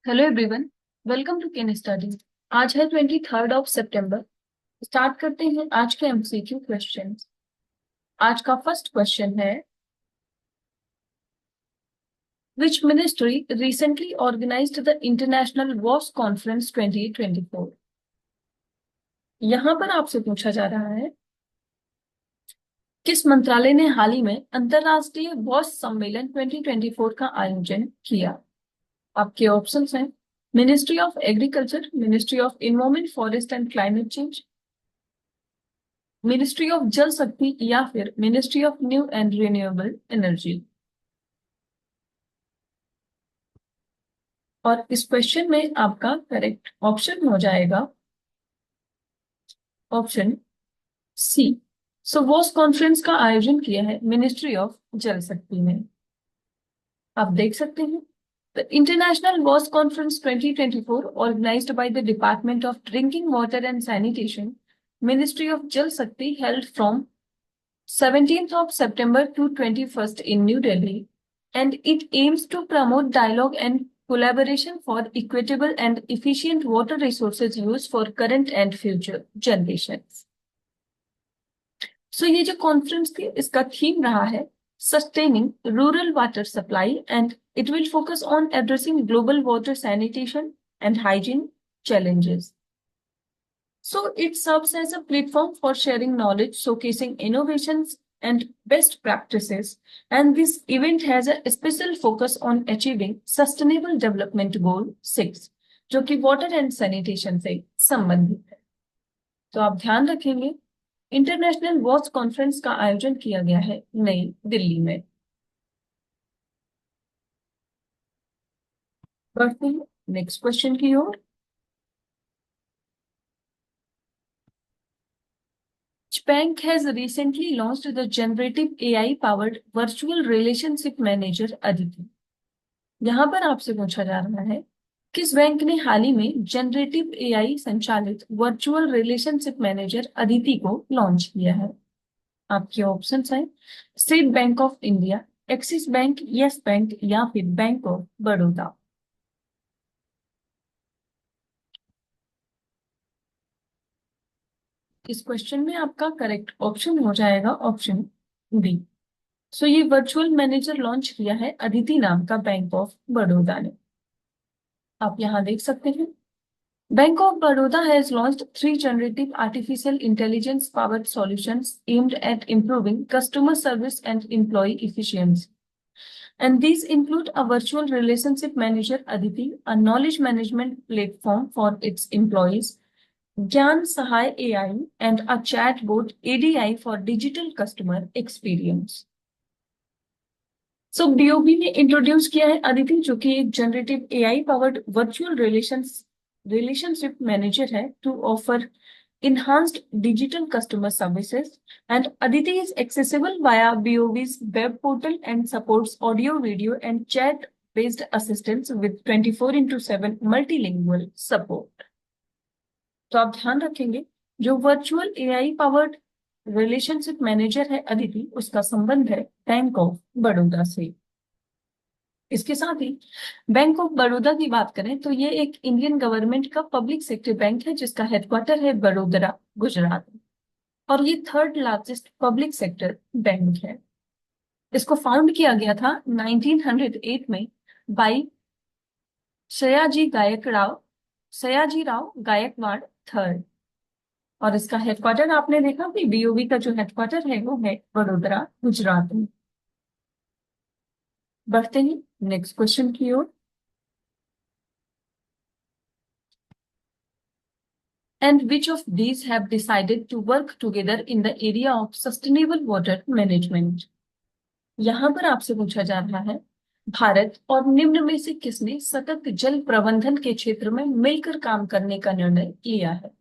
Hello everyone. Welcome to Ken study. आज है 23rd of September। Start करते हैं आज के एमसीक्यू क्वेश्चंस। आज का फर्स्ट क्वेश्चन है, which ministry recently organised the international वॉस कॉन्फ्रेंस 2024। यहाँ पर आपसे पूछा जा रहा है, किस मंत्रालय ने हाल ही में अंतरराष्ट्रीय वॉस सम्मेलन 2024 का आयोजन किया। आपके ऑप्शंस हैं, ministry of agriculture, ministry of environment forest and climate change, ministry of Jal Shakti या फिर ministry of new and renewable energy. और इस क्वेश्चन में आपका करेक्ट ऑप्शन हो जाएगा ऑप्शन सी। सो वॉस कॉन्फ्रेंस का आयोजन किया है मिनिस्ट्री ऑफ जल शक्ति ने। आप देख सकते हैं, द इंटरनेशनल वॉस conference 2024 organised by the department of drinking water and sanitation, ministry of Jal Shakti, held from 17th of September to 21st in New Delhi, and it aims to promote dialogue and collaboration for equitable and efficient water resources use for current and future generations. So ये जो conference थी, इसका theme रहा है sustaining rural water supply, and it will focus on addressing global water sanitation and hygiene challenges. So it serves as a platform for sharing knowledge, showcasing innovations and best practices. And this event has a special focus on achieving Sustainable Development Goal 6, जो कि water and sanitation से संबंधित है। तो आप ध्यान रखेंगे, international watch conference का आयोजन किया गया है नई दिल्ली में। बढ़ते हैं नेक्स्ट क्वेश्चन की ओर। Bank has recently launched the generative AI-powered virtual relationship manager Aditi। यहाँ पर आपसे पूछा जा रहा है, किस बैंक ने हाल ही में जनरेटिव एआई संचालित वर्चुअल रिलेशनशिप मैनेजर अदिति को लॉन्च किया है। आपके ऑप्शंस हैं, state bank of India, axis bank, yes bank या फिर बैंक ऑफ बड़ौदा। इस क्वेश्चन में आपका करेक्ट ऑप्शन हो जाएगा ऑप्शन बी। सो ये वर्चुअल मैनेजर लॉन्च किया है अदिति नाम का बैंक ऑफ बड़ौदा ने। आप यहाँ देख सकते हैं, bank of Baroda has launched 3 generative artificial intelligence powered solutions aimed at improving customer service and employee efficiency. And these include a virtual relationship manager Aditi, a knowledge management platform for its employees, Gyan Sahai AI, and a chatbot ADI for digital customer experience. So BOB ने introduce किया है अदिति, जो कि एक generative AI powered virtual relationship manager है to offer enhanced digital customer services, and Aditi is accessible via BOV's web portal and supports audio, video, and chat based assistance with 24/7 multilingual support. तो आप ध्यान रखेंगे, जो virtual AI powered relationship manager है अदिति, उसका संबंध है बैंक ऑफ बड़ौदा से। इसके साथ ही बैंक ऑफ बड़ौदा की बात करें तो ये एक इंडियन गवर्नमेंट का पब्लिक सेक्टर बैंक है, जिसका हेडक्वार्टर है बड़ोदरा, गुजरात में, और ये third largest public sector bank है। इसको फाउंड किया गया था 1908 में बाय सयाजी राव गायकवाड़ थर्ड। और इसका हेडक्वार्टर आपने देखा कि बीओबी का जो हेडक्वार्टर है वो है बड़ोदरा, गुजरात में। बढ़ते हैं नेक्स्ट क्वेश्चन की ओर। And which of these have decided to work together in the area of sustainable water management? यहाँ पर आपसे पूछा जा रहा है, भारत और निम्न में से किसने सतत जल प्रबंधन के क्षेत्र में मिलकर काम करने का निर्णय लिया है।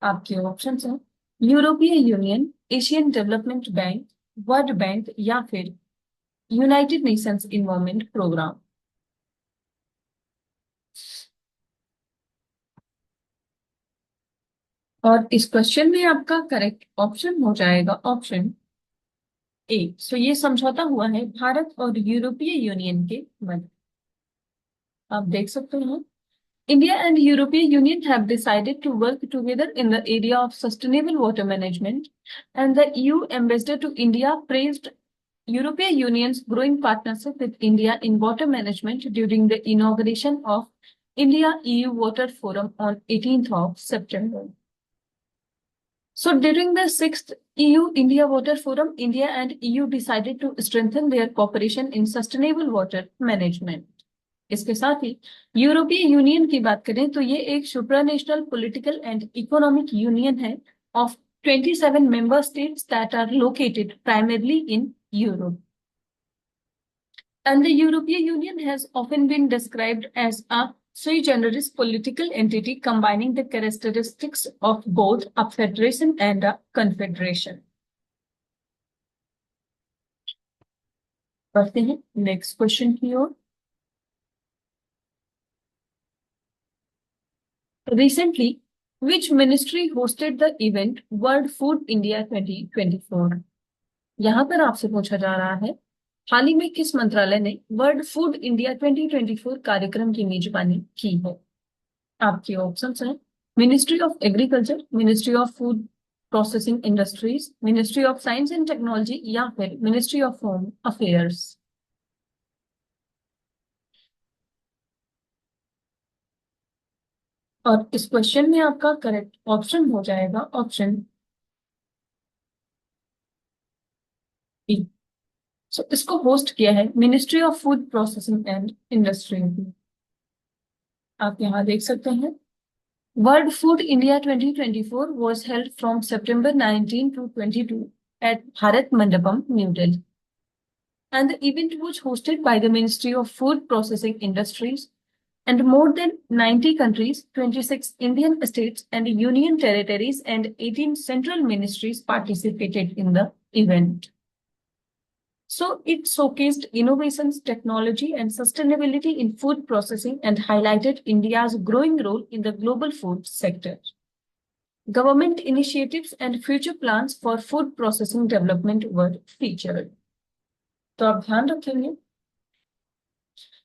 आपके ऑप्शंस हैं, यूरोपीय union, Asian development bank, world bank या फिर यूनाइटेड नेशंस इन्वायरमेंट प्रोग्राम। और इस क्वेश्चन में आपका करेक्ट ऑप्शन हो जाएगा ऑप्शन ए। सो ये समझौता हुआ है भारत और यूरोपीय यूनियन के मध्य। आप देख सकते हैं India and European Union have decided to work together in the area of sustainable water management, and the EU ambassador to India praised European Union's growing partnership with India in water management during the inauguration of India-EU Water Forum on 18th of September. So during the 6th EU-India Water Forum, India and EU decided to strengthen their cooperation in sustainable water management. इसके साथ ही यूरोपीय union की बात करें तो ये एक सुप्रानेशनल political and economic union है of 27 member states that are located primarily in Europe. And the European Union has often been described as a sui generis political entity combining the characteristics of both a federation and a confederation. बढ़ते हैं next question की ओर। Recently, which ministry hosted the event World Food India 2024? यहाँ पर आपसे पूछा जा रहा है हाल ही में किस मंत्रालय ने वर्ल्ड फूड इंडिया 2024 कार्यक्रम की मेजबानी की है। आपके ऑप्शंस हैं ministry of agriculture, ministry of food processing industries, ministry of science and technology या फिर मिनिस्ट्री ऑफ होम अफेयर्स। और इस क्वेश्चन में आपका करेक्ट ऑप्शन हो जाएगा ऑप्शन बी। सो इसको होस्ट किया है ministry of food processing and industry. आप यहाँ देख सकते हैं world food India 2024 was held from September 19 to 22 at Bharat Mandapam, New Delhi. And the event was hosted by the Ministry of Food Processing Industries, and more than 90 countries, 26 Indian states and union territories, and 18 central ministries participated in the event. So it showcased innovations, technology, and sustainability in food processing and highlighted India's growing role in the global food sector. Government initiatives and future plans for food processing development were featured. तो आप ध्यान रखेंगे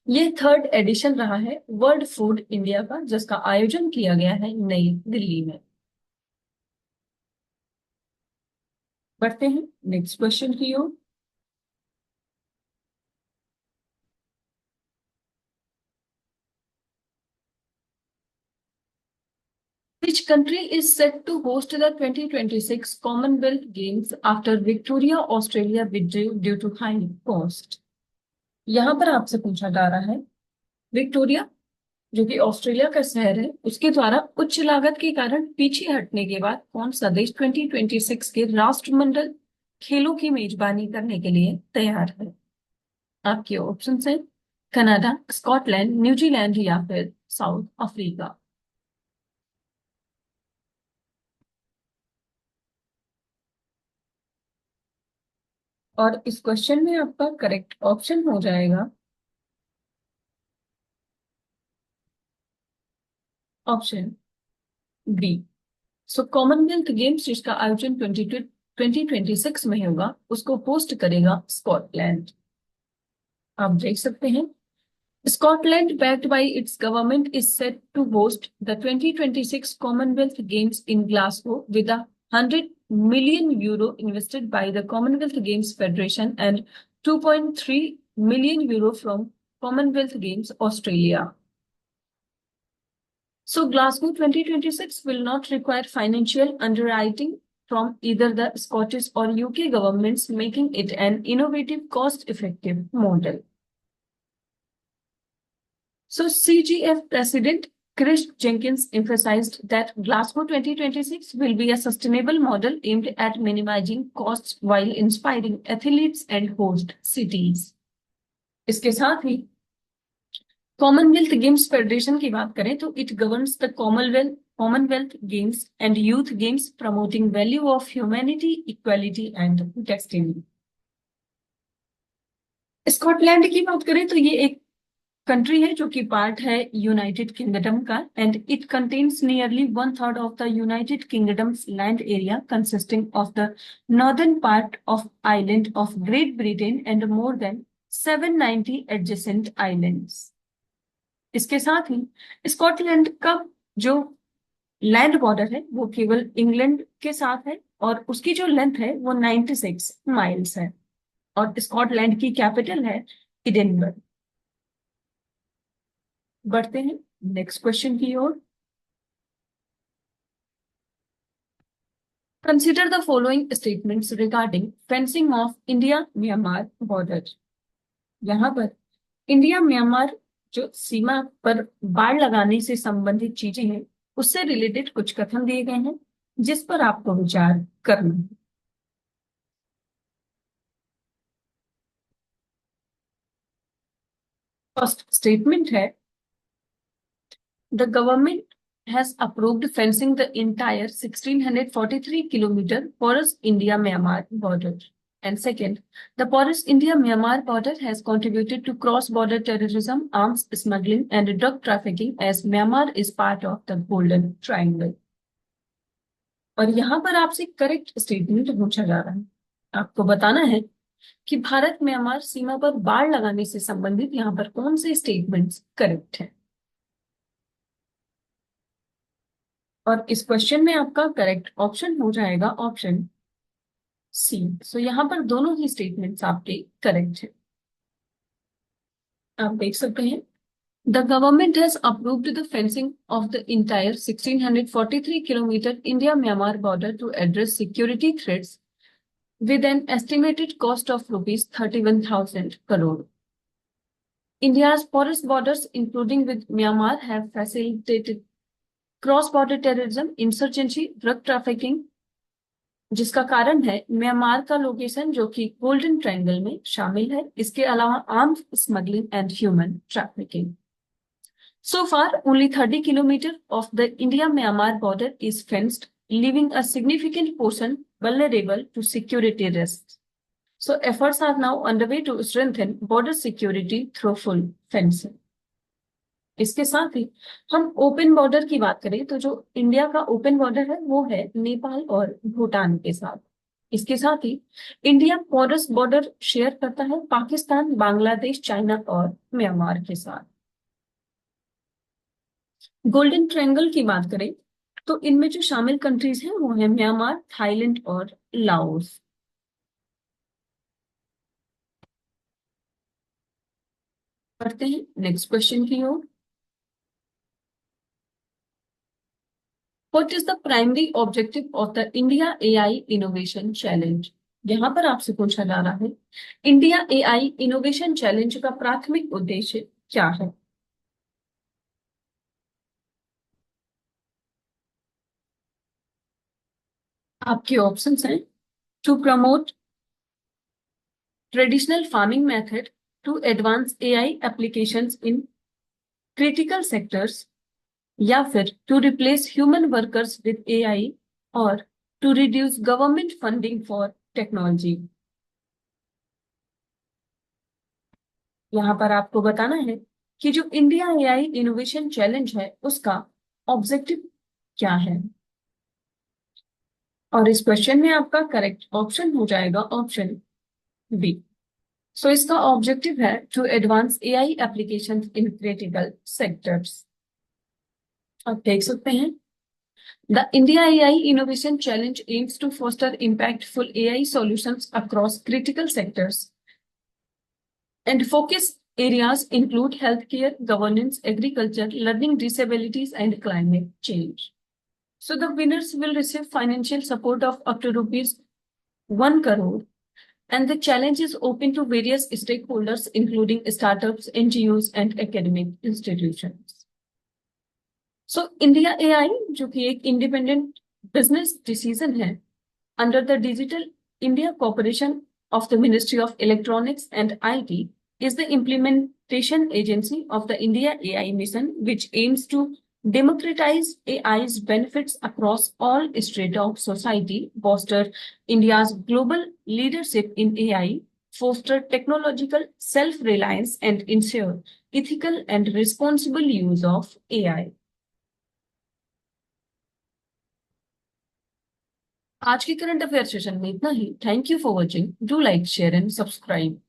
ये third edition रहा है world food India का, जिसका आयोजन किया गया है नई दिल्ली में। बढ़ते हैं नेक्स्ट क्वेश्चन की ओर। Which country is set to host the 2026 Commonwealth Games after Victoria, Australia withdrew due to high cost? यहाँ पर आपसे पूछा जा रहा है विक्टोरिया जो कि ऑस्ट्रेलिया का शहर है उसके द्वारा उच्च लागत के कारण पीछे हटने के बाद कौन सा देश 2026 के राष्ट्रमंडल खेलों की मेजबानी करने के लिए तैयार है। आपके ऑप्शन हैं कनाडा, स्कॉटलैंड, न्यूजीलैंड या फिर साउथ अफ्रीका। और इस क्वेश्चन में आपका करेक्ट ऑप्शन हो जाएगा ऑप्शन बी। सो कॉमनवेल्थ गेम्स जिसका आयोजन 2026 में होगा उसको होस्ट करेगा स्कॉटलैंड। आप देख सकते हैं Scotland, backed by its government, is set to host the 2026 Commonwealth Games in Glasgow with €100 million invested by the Commonwealth Games Federation and €2.3 million from Commonwealth Games Australia. So Glasgow 2026 will not require financial underwriting from either the Scottish or UK governments, making it an innovative, cost-effective model. So CGF President Chris Jenkins emphasized that Glasgow 2026 will be a sustainable model aimed at minimizing costs while inspiring athletes and host cities. इसके साथ ही Commonwealth games federation की बात करें तो it governs the Commonwealth games and youth games promoting value of humanity, equality and destiny. Scotland की बात करें तो ये एक कंट्री है जो कि पार्ट है यूनाइटेड किंगडम का and it contains nearly 1/3 of the United kingdoms land area consisting of the northern part of island of great Britain and more than 790 adjacent islands. इसके साथ ही स्कॉटलैंड का जो लैंड बॉर्डर है वो केवल England के साथ है और उसकी जो लेंथ है वो 96 माइल्स है और स्कॉटलैंड की कैपिटल है एडिनबर्ग। बढ़ते हैं नेक्स्ट क्वेश्चन की ओर। Consider the following statements regarding fencing of India Myanmar border. यहाँ पर इंडिया म्यांमार जो सीमा पर बाड़ लगाने से संबंधित चीजें हैं उससे रिलेटेड कुछ कथन दिए गए हैं जिस पर आपको विचार करना है। फर्स्ट स्टेटमेंट है the government has approved fencing the entire 1643 kilometer porous India Myanmar border. And second, the porous India Myanmar border has contributed to cross border terrorism, arms smuggling, and drug trafficking as Myanmar is part of the Golden Triangle. और यहाँ पर आपसे correct statement पूछा जा रहा है। आपको बताना है कि भारत म्यांमार सीमा पर बाड़ लगाने से संबंधित यहाँ पर कौन से स्टेटमेंट्स करेक्ट हैं। और इस क्वेश्चन में आपका करेक्ट ऑप्शन हो जाएगा ऑप्शन सी। सो यहाँ पर दोनों ही स्टेटमेंट्स आपके करेक्ट है। आप देख सकते हैं the government has approved the fencing of the entire 1643 kilometre India Myanmar border to address security threats with an estimated cost of rupees 31,000 crore. India's porous borders, including with Myanmar, have facilitated cross-border terrorism, insurgency, drug trafficking, जिसका कारण है Myanmar का location जो कि golden triangle में शामिल है। इसके अलावा arms smuggling and human trafficking. So far, only 30 kilometers of the India-Myanmar border is fenced, leaving a significant portion vulnerable to security risks. So efforts are now underway to strengthen border security through full fencing. इसके साथ ही हम open border की बात करें तो जो India का open border है वो है नेपाल और भूटान के साथ। इसके साथ ही इंडिया पोरस बॉर्डर शेयर करता है पाकिस्तान, बांग्लादेश, चाइना और म्यांमार के साथ। गोल्डन ट्रायंगल की बात करें तो इनमें जो शामिल कंट्रीज हैं वो है म्यांमार, थाईलैंड और लाओस। बढ़ते हैं नेक्स्ट क्वेश्चन की ओर। What is the primary objective of the India AI Innovation Challenge? यहाँ पर आपसे पूछा जा रहा है इंडिया एआई इनोवेशन चैलेंज का प्राथमिक उद्देश्य क्या है। आपके ऑप्शंस हैं to promote traditional farming method, to advance AI applications in critical sectors, या फिर to replace human workers with AI, और to reduce government funding for technology. यहाँ पर आपको बताना है कि जो इंडिया एआई इनोवेशन चैलेंज है उसका ऑब्जेक्टिव क्या है। और इस क्वेश्चन में आपका करेक्ट ऑप्शन हो जाएगा ऑप्शन बी। सो इसका ऑब्जेक्टिव है to advance AI application in critical sectors. आप देख सकते हैं the India AI innovation challenge aims to foster impactful AI solutions across critical sectors and focus areas include healthcare, governance, agriculture, learning disabilities, and climate change. So the winners will receive financial support of up to rupees 1 crore, and the challenge is open to various stakeholders, including startups, NGOs, and academic institutions. So India AI, जो कि एक independent business decision है, under the Digital India Corporation of the Ministry of Electronics and IT, is the implementation agency of the India AI mission, which aims to democratize AI's benefits across all strata of society, foster India's global leadership in AI, foster technological self-reliance, and ensure ethical and responsible use of AI. आज के current affair session में इतना ही। Thank you for watching. Do like, share and subscribe.